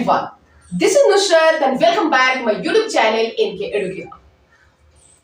everyone. This is Nusrat and welcome back to my YouTube channel NK Educare.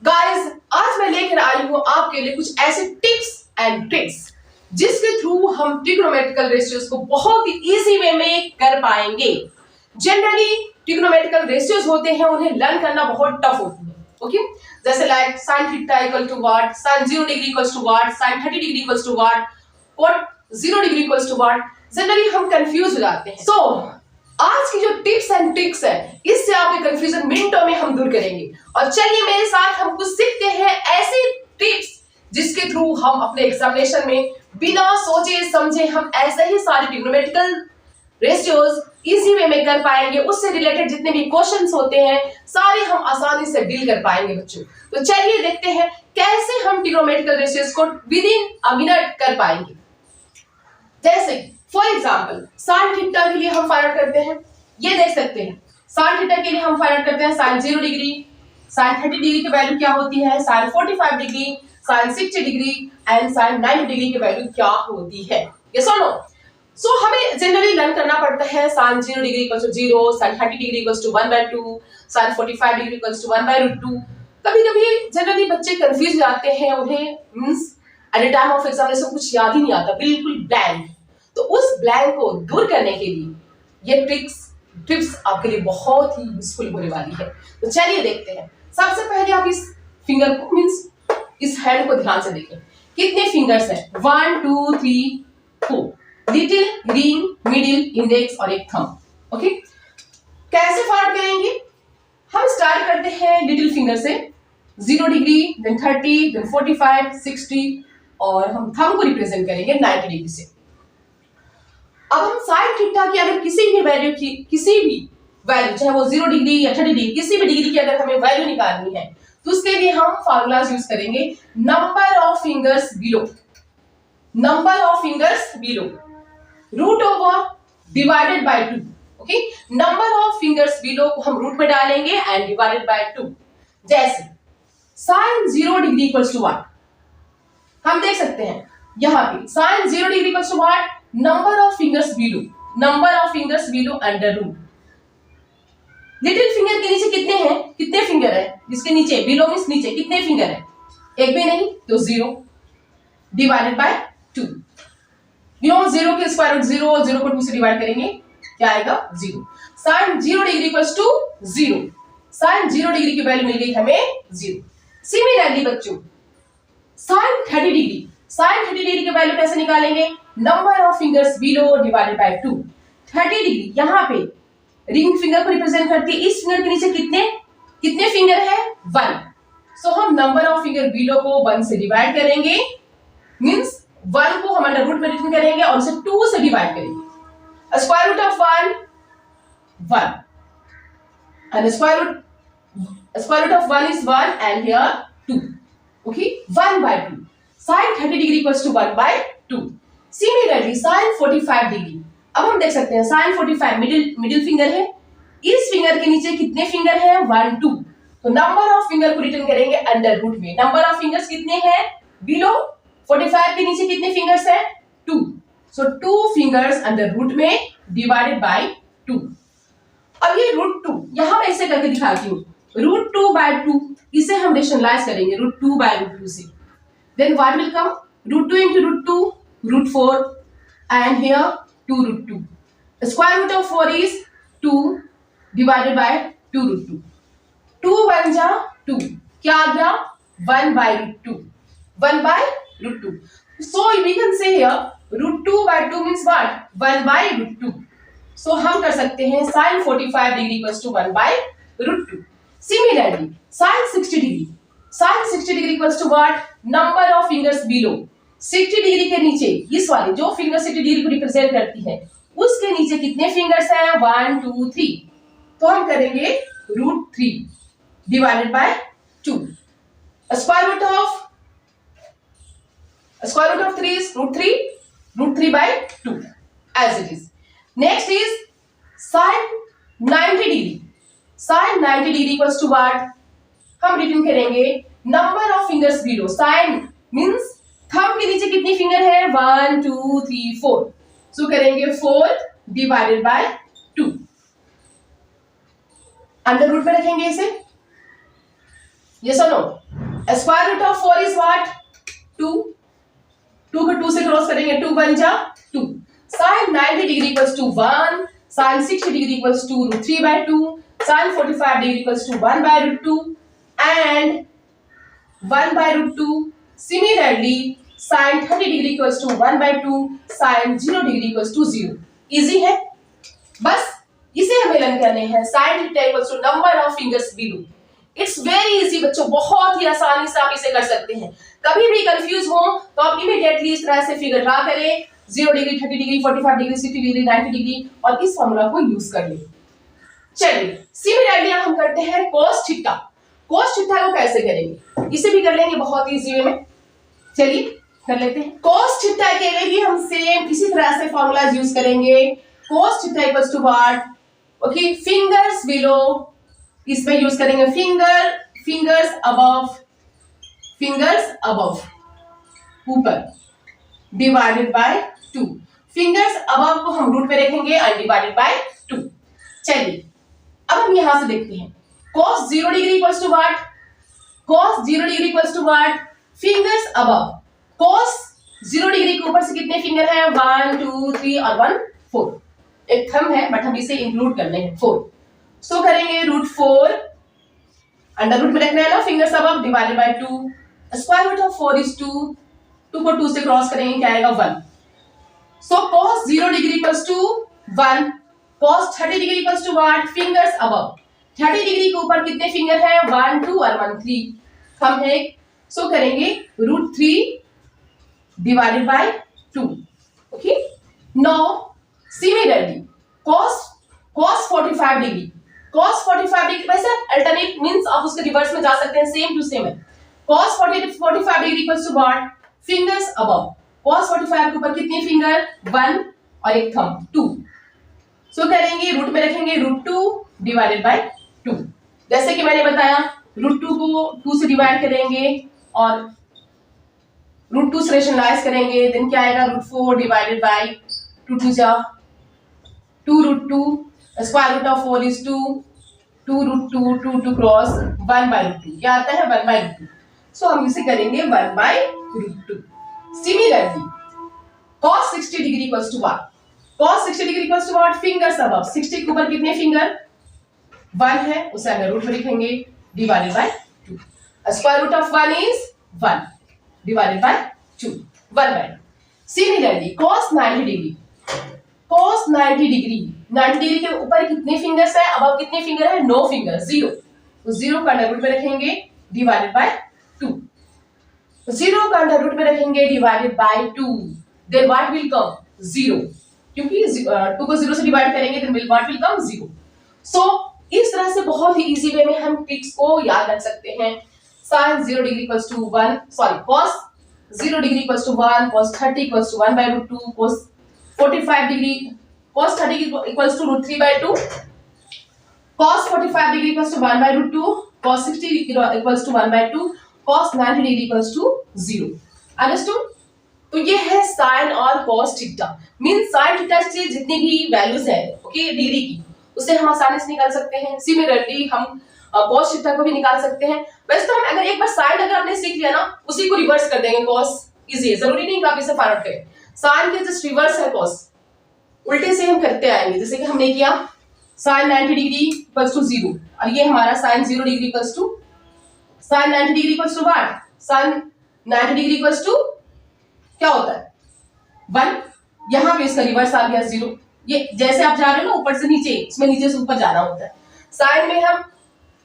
Guys, आज मैं लेकर आई हूँ आपके लिए कुछ ऐसे टिप्स एंड ट्रिक्स जिसके थ्रू हम ट्रिग्नोमेट्रिकल रेशियोज को बहुत ही इजी वे में कर पाएंगे। जनरली ट्रिग्नोमेट्रिकल रेशियोज होते हैं, उन्हें लर्न करना बहुत टफ होती है। ओके, जैसे like sin theta equal to what, sin 0 degree equals to what, sin 30 degree equals to what, cot 0 degree equals to what. Generally हम कंफ्यूज हो जाते हैं। सो आज की जो टिप्स एंड ट्रिक्स है, इससे आपके कंफ्यूजन मिनटों में हम दूर करेंगे। और चलिए मेरे साथ हम कुछ सीखते हैं ऐसे टिप्स जिसके थ्रू हम अपने एग्जामिनेशन में बिना सोचे समझे हम ऐसे ही सारे ट्रिग्नोमेट्रिकल रेशियोज इजी वे में कर पाएंगे। उससे रिलेटेड जितने भी क्वेश्चंस होते हैं सारे हम आसानी से डील कर पाएंगे बच्चों। तो चलिए देखते हैं कैसे हम ट्रिग्नोमेट्रिकल रेशियोज को विद इन अ मिनट कर पाएंगे। जैसे फॉर एग्जाम्पल sin थीटा के लिए हम फाइंड आउट करते हैं, ये देख सकते हैं sin थीटा के लिए हम फाइंड आउट करते हैं sin 0 डिग्री, sin 30 डिग्री की वैल्यू क्या होती है, sin 45 degree, sin 60 degree and sin 90 degree की वैल्यू क्या होती है। यस और नो? सो हमें जनरली लर्न करना पड़ता है sin 0 degree equals to 0, sin 30 degree equals to 1/2, sin 45 degree equals to 1/√2। कभी-कभी जनरली बच्चे कंफ्यूज हो जाते हैं, उन्हें means at the time of examination कुछ याद ही नहीं आता, बिल्कुल ब्लैंक। तो उस ब्लैंक को दूर करने के लिए ये टिप्स आपके लिए बहुत ही यूजफुल होने वाली है। तो चलिए देखते हैं। सबसे पहले आप इस फिंगर को मींस इस हैंड को ध्यान से देखें, कितने फिंगर्स हैं? 1 2 3 4, लिटिल, रिंग, मिडिल, इंडेक्स और एक थंब। ओके, कैसे फाइंड करेंगे? हम स्टार्ट करते हैं लिटिल फिंगर से, 0 डिग्री, देन 30, देन 45, 60 और हम थंब को रिप्रेजेंट करेंगे 90 डिग्री से। अब हम sin थीटा की अगर किसी भी वैल्यू चाहे वो 0 डिग्री या 30 डिग्री, किसी भी डिग्री की अगर हमें वैल्यू निकालनी है तो उसके लिए हम फार्मूलाज यूज करेंगे। Number of fingers below, number of fingers below, root over divided by 2। Okay, number of fingers below को हम रूट में डालेंगे एंड डिवाइडेड बाय 2। जैसे sin 0 degree equals to what, हम देख सकते हैं यहाँ पे sin 0 degree equals to what, number of fingers below, number of fingers below under root. Little finger के नीचे कितने हैं? कितने फिंगर है जिसके नीचे? बिलो मींस नीचे, कितने फिंगर है? एक भी नहीं तो 0 डिवाइडेड बाय 2। यू नो 0 के स्क्वायर रूट 0, 0 को 2 से डिवाइड करेंगे क्या आएगा? 0। sin 0 degree equals to 0, sin 0 degree की वैल्यू मिल गई हमें 0। सिमिलरली बच्चों sin 30 डिग्री, sin 30 डिग्री की वैल्यू कैसे निकालेंगे? Number of fingers below divided by 2। 30 degree यहाँ पे रिंग फिंगर को रिप्रेजेंट करती है, इस फिंगर के नीचे कितने फिंगर है? 1। सो हम नंबर ऑफ फिंगर बिलो को 1 से डिवाइड करेंगे, मींस 1 को हम अंडर रूट में रिटर्न करेंगे और उसे 2 से डिवाइड करेंगे। Square root of 1 and square root of 1 is 1 and here 2। Okay, 1/2। sin 30 degree equals to 1/2। Similarly sin 45 degree, अब हम देख सकते हैं sin 45 मिडिल फिंगर है, इस फिंगर के नीचे कितने फिंगर है? 1 2। तो नंबर ऑफ फिंगर को रिटर्न करेंगे अंडर रूट में। नंबर ऑफ फिंगर्स कितने हैं बिलो 45 के नीचे? कितने फिंगर्स है? 2। सो 2 फिंगर्स अंडर रूट में डिवाइडेड बाय 2। अब ये √2 यहां मैं ऐसे करके दिखाती हूँ, √2/2 इसे हम रेशनलाइज करेंगे √2/√2 से। Then what will come? √2 into √2, √4 and here 2√2. The square root of 4 is 2 divided by 2√2. 2 1 जा 2, क्या आ गया? 1/√2, 1/√2. So we can say here √2/2 means what? 1/√2. So हम कर सकते हैं sin 45 degree equals to 1/√2. Similarly sin 60 degree, sin 60 degree equals to what? Number of fingers below, 60 degree के नीचे इस वाली जो फिंगर 60 डिग्री को रिप्रेजेंट करती है उसके नीचे कितने फिंगर्स हैं? 1 2 3। तो हम करेंगे √3 divided by 2। Square root of 3 is √3/2 as it is. Next is sin 90 degree, sin 90 degree equals to what? हम रिटर्न करेंगे number of fingers below, sine means thumb के नीचे कितनी फिंगर है? 1 2 3 4। सो करेंगे 4 डिवाइडेड बाय 2। अंडर रूट में रखेंगे इसे, यस और no? Square root of 4 is what? 2। 2 को 2 से क्रॉस करेंगे, 2 1 जा 2। sin 90 degree equals to 1, sin 60 degree equals to √3/2, sin 45 degree equals to 1/√2 and 1/√2. Similarly, sin 30 degree equals to 1/2, sin 0 degree equals to 0. Easy है, बस इसे हमें learn करने हैं. sin theta equals to number of fingers below. It's very easy बच्चों, बहुत ही आसानी से आप इसे कर सकते हैं. कभी भी कंफ्यूज हो तो आप इमीडिएटली इस तरह से फिगर ड्रा करें, 0 degree, 30 degree, 45 degree, 60 degree, 90 degree, और इस फॉर्मूला को यूज कर लें. चलिए सिमिलरली हम करते हैं cos थीटा. cos थीटा को कैसे करेंगे, इसे भी कर लेंगे बहुत ही इजी वे में. चलिए कर लेते हैं. cos थीटा के लिए भी हम सेम इसी तरह से फॉर्मूला यूज करेंगे. cos theta equals to what? Okay, fingers below, इसमें यूज करेंगे फिंगर्स अबव, ऊपर, डिवाइडेड बाय 2. फिंगर्स अबव को हम रूट में रखेंगे, अनडिवाइडेड बाय 2. चलिए अब हम यहां से देखते हैं. cos 0 degree equals to what? cos 0 degree equals to what? Fingers above. cos 0 degree के ऊपर से कितने फिंगर हैं? 1 2 3 और 1 4. एक थंब है बट हम इसे इंक्लूड करने हैं, 4. सो करेंगे √4, अंडर रूट में रखना है ना, fingers above, divided by 2. Square root of 4 is 2. 2 को 2 से क्रॉस करेंगे, क्या आएगा? 1. So cos 0 degree equals to 1. cos 30 degree equals to what? Fingers above. 30 degree के ऊपर कितने फिंगर हैं? 1 2 और 1 3. हम है, सो करेंगे √3 divided by 2. Okay, now similarly cos 45 degree, cos 45 degree वैसे अल्टरनेट मींस आप उसके रिवर्स में जा सकते हैं, सेम टू सेम है. cos 45 degree equals to what? Fingers above. cos 45 के ऊपर कितने फिंगर? 1 और एक थंब, 2. सो करेंगे रूट में रखेंगे √2 डिवाइडेड बाय 2. जैसे कि मैंने बताया, √2 को 2 से डिवाइड करेंगे और √2 से रेशनलाइज करेंगे, देन क्या आएगा? √4 डिवाइडेड बाय 2 2 जा 2√2. Square root of 4 is 2. 2 2 cross 1/√2, क्या आता है? 1/√2. सो हम इसे करेंगे 1/√2. Similarly cos 60 degree equals to what? cos 60 degree equals to what? Fingers above. 60 के ऊपर कितने फिंगर? 1 है, उसे अंडर रूट में लिखेंगे, divided by 2. Square root of 1 is 1 divided by 2, 1/2. Similarly cos 90 degree, cos 90 degree के ऊपर कितने फिंगर्स है? अबव कितने फिंगर है? 9 फिंगर, 0. तो 0 का अंडर रूट में रखेंगे, डिवाइडेड बाय 2. 0 का अंडर रूट में रखेंगे, divided by 2. Then what will come? 0, क्योंकि 2 को 0 से डिवाइड करेंगे, then what will come? 0. So इस तरह से बहुत ही इजी वे में हम ट्रिक्स को याद रख सकते हैं. sin 0 degree equals to 1, sorry cos 0 degree equals to 1, cos 30 equals to 1/√2, cos 45 degree, cos 30 equals to √3/2, cos 45 degree equals to 1/√2, cos 60 equals to 1/2, cos 90 degree equals to 0. Understood? तो ये है sin और cos theta. Means sin theta से जितनी भी values है, okay, degree की, उसे हम आसानी से निकाल सकते हैं. सिमिलरली हम cos थीटा को भी निकाल सकते हैं. वैसे तो हम अगर एक बार sin अगर हमने सीख लिया ना, उसी को रिवर्स कर देंगे. cos इजी है, जरूरी नहीं कि आप इसे फाइंड आउट करें. sin के जस्ट रिवर्स है cos, उल्टे से हम करते आएंगे. जैसे कि हमने किया sin 90 डिग्री इक्वल्स टू 0, और ये हमारा sin 0 degree equals to sin 90 degree equals to what? sin 90 degree equals to क्या होता है? 1. यहां पे इसका रिवर्स आ गया 0. ये जैसे आप जा रहे हो ना ऊपर से नीचे, इसमें नीचे से ऊपर जाना होता है. sin में हम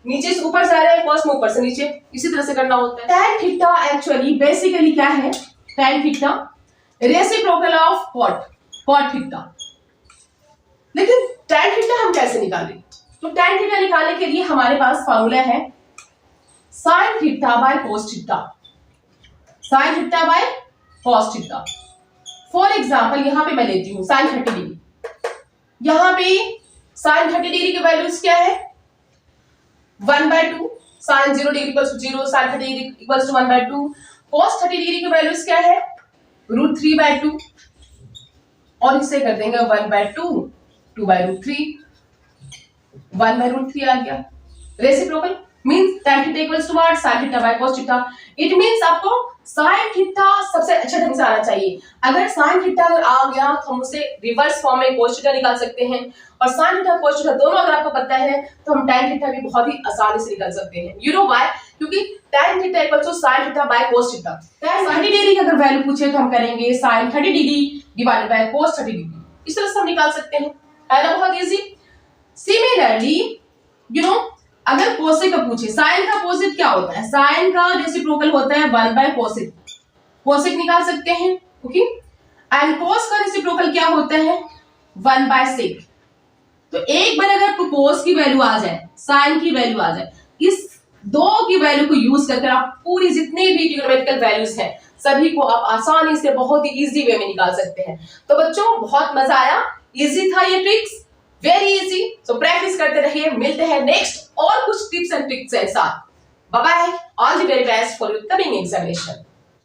नीचे से ऊपर जा रहे हैं, cos में ऊपर से नीचे, इसी तरह से करना होता है. tan थीटा एक्चुअली बेसिकली क्या है? tan theta reciprocal of cot theta. लेकिन tan थीटा हम कैसे निकालें? तो tan थीटा निकालने के लिए हमारे पास फॉर्मूला है sin theta by cos theta. sin theta by cos theta. For example यहां पे मैं लेती हूं sin 30 डिग्री. यहां पे sin 30 डिग्री की वैल्यूज क्या है? 1/2. sin 0 degree equals to 0, sin 30 degree equals to 1/2. cos 30 degree की वैल्यूज क्या है? √3/2. और इसे कर देंगे 1/2, 2/√3. 1/√3 आ गया। Reciprocal means tan theta equals to what, sin theta by cos theta. It means आपको sin थीटा सबसे अच्छे ढंग से आना चाहिए। अगर sin थीटा आ गया तो हम उसे रिवर्स फॉर्म में cos थीटा निकाल सकते हैं, और sin थीटा cos थीटा दोनों अगर आपको पता है तो हम tan थीटा भी बहुत ही आसानी से निकाल सकते हैं। You know why? क्योंकि tan theta equals to sin theta by cos theta. tan 30 degree की अगर वैल्यू पूछे तो हम करेंगे sin 30 degree divided by cos 30 degree. इस तरह से हम निकाल सकते हैं, है ना, बहुत इजी। सिमिलरली यू नो अगर कोसेक का पूछे, साइन का अपोजिट क्या होता है? साइन का रेसिप्रोकल होता है 1/कोसेक। कोसेक निकाल सकते हैं, ओके। एंड कोस का रेसिप्रोकल क्या होता है? 1/सेक। तो एक बार अगर कोस की वैल्यू आ जाए, साइन की वैल्यू आ जाए, इस दो की वैल्यू को यूज करके आप पूरी जितने भी ट्रिग्नोमेट्रिकल वैल्यूज हैं सभी को आप आसानी से बहुत ही इजी वे में निकाल सकते हैं। तो बच्चों बहुत मजा आया, इजी था ये tricks, very easy. So practice करते रहिए, मिलते हैं नेक्स्ट और कुछ टिप्स एंड ट्रिक्स के साथ। Bye bye, all the very best for your coming examination.